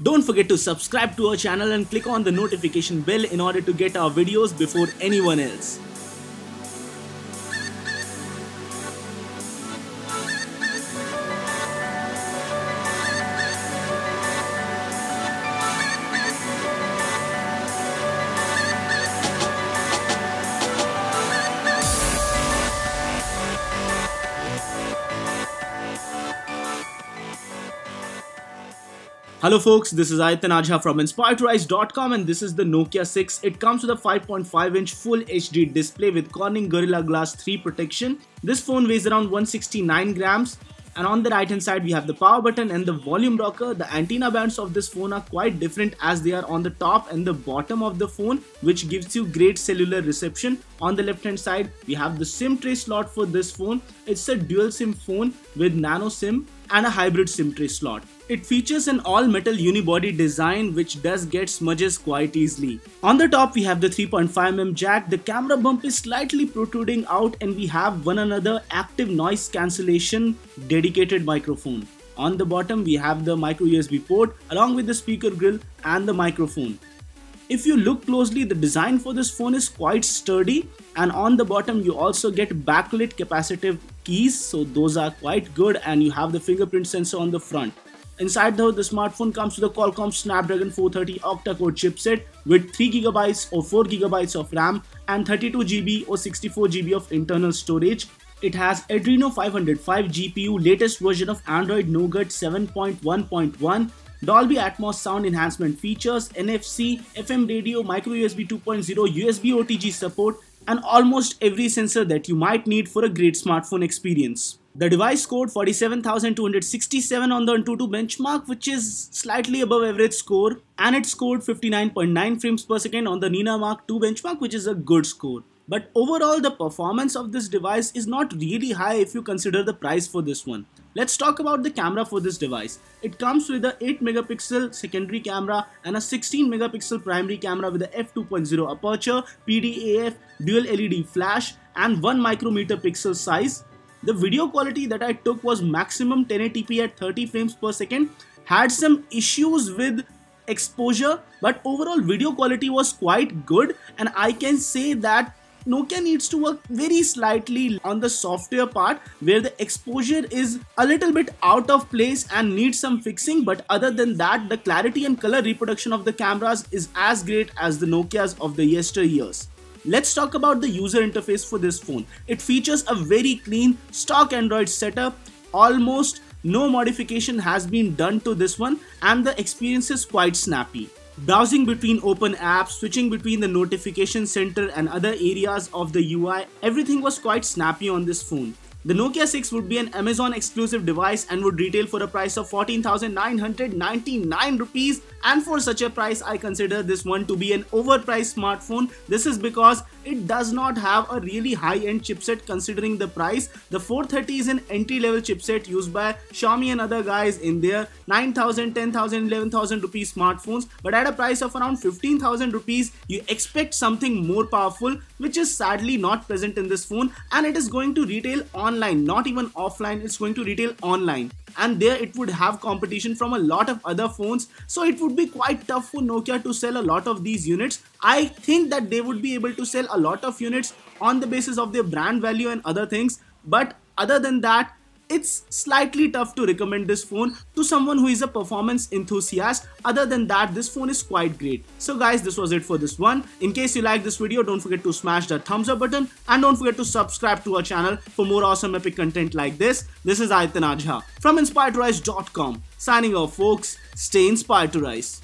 Don't forget to subscribe to our channel and click on the notification bell in order to get our videos before anyone else. Hello folks, this is Untitled from InspiredToRise.com and this is the Nokia 6. It comes with a 5.5-inch Full HD display with Corning Gorilla Glass 3 protection. This phone weighs around 169 grams. And on the right hand side we have the power button and the volume rocker. The antenna bands of this phone are quite different as they are on the top and the bottom of the phone, which gives you great cellular reception. On the left hand side we have the SIM tray slot for this phone. It's a dual SIM phone with nano SIM and a hybrid SIM tray slot. It features an all metal unibody design which does get smudges quite easily. On the top we have the 3.5mm jack, the camera bump is slightly protruding out and we have one another active noise cancellation dedicated microphone. On the bottom we have the micro USB port along with the speaker grill and the microphone. If you look closely, the design for this phone is quite sturdy, and on the bottom you also get backlit capacitive keys, so those are quite good, and you have the fingerprint sensor on the front. Inside though, the smartphone comes with a Qualcomm Snapdragon 430 Octa Core chipset with 3GB or 4GB of RAM and 32GB or 64GB of internal storage. It has Adreno 505 GPU, latest version of Android Nougat 7.1.1, Dolby Atmos sound enhancement features, NFC, FM radio, micro USB 2.0, USB OTG support, and almost every sensor that you might need for a great smartphone experience. The device scored 47,267 on the Antutu benchmark, which is slightly above average score, and it scored 59.9 frames per second on the Nina Mark II benchmark, which is a good score. But overall, the performance of this device is not really high if you consider the price for this one. Let's talk about the camera for this device. It comes with a 8 megapixel secondary camera and a 16 megapixel primary camera with a f2.0 aperture, PDAF, dual LED flash, and 1 micrometer pixel size. The video quality that I took was maximum 1080p at 30 frames per second. Had some issues with exposure, but overall video quality was quite good, and I can say that Nokia needs to work very slightly on the software part where the exposure is a little bit out of place and needs some fixing, but other than that, the clarity and color reproduction of the cameras is as great as the Nokias of the yesteryears. Let's talk about the user interface for this phone. It features a very clean stock Android setup. Almost no modification has been done to this one and the experience is quite snappy. Browsing between open apps, switching between the notification center and other areas of the UI, everything was quite snappy on this phone. The Nokia 6 would be an Amazon exclusive device and would retail for a price of 14,999 rupees, and for such a price I consider this one to be an overpriced smartphone. This is because it does not have a really high-end chipset considering the price. The 430 is an entry-level chipset used by Xiaomi and other guys in their 9,000, 10,000, 11,000 rupees smartphones, but at a price of around 15,000 rupees you expect something more powerful, which is sadly not present in this phone, and it is going to retail online, not even offline. It's going to retail online, and there it would have competition from a lot of other phones, so it would be quite tough for Nokia to sell a lot of these units. I think that they would be able to sell a lot of units on the basis of their brand value and other things, but other than that, it's slightly tough to recommend this phone to someone who is a performance enthusiast. Other than that, this phone is quite great. So guys, this was it for this one. In case you like this video, don't forget to smash the thumbs up button and don't forget to subscribe to our channel for more awesome epic content like this. This is Untitled from InspiredToRise.com. Signing off folks, stay inspired to rise.